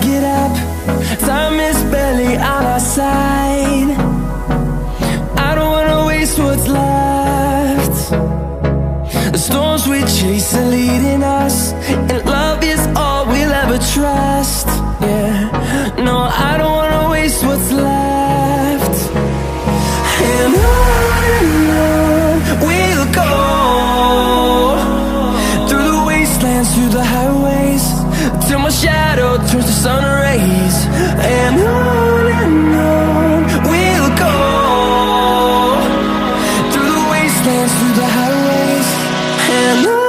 get up. Time is barely on our side. I don't wanna waste what's left. The storms we chase are leading us, and love is all we'll ever trust. Yeah, no, I don't wanna waste what's left. And on we'll go, through the wastelands, through the highways, till my shadow turns to sun rays. And on we'll go, through the wastelands, through the highways, and on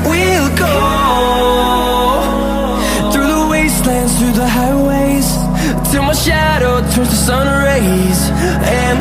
we'll go. Through the highways, till my shadow turns to sun rays. And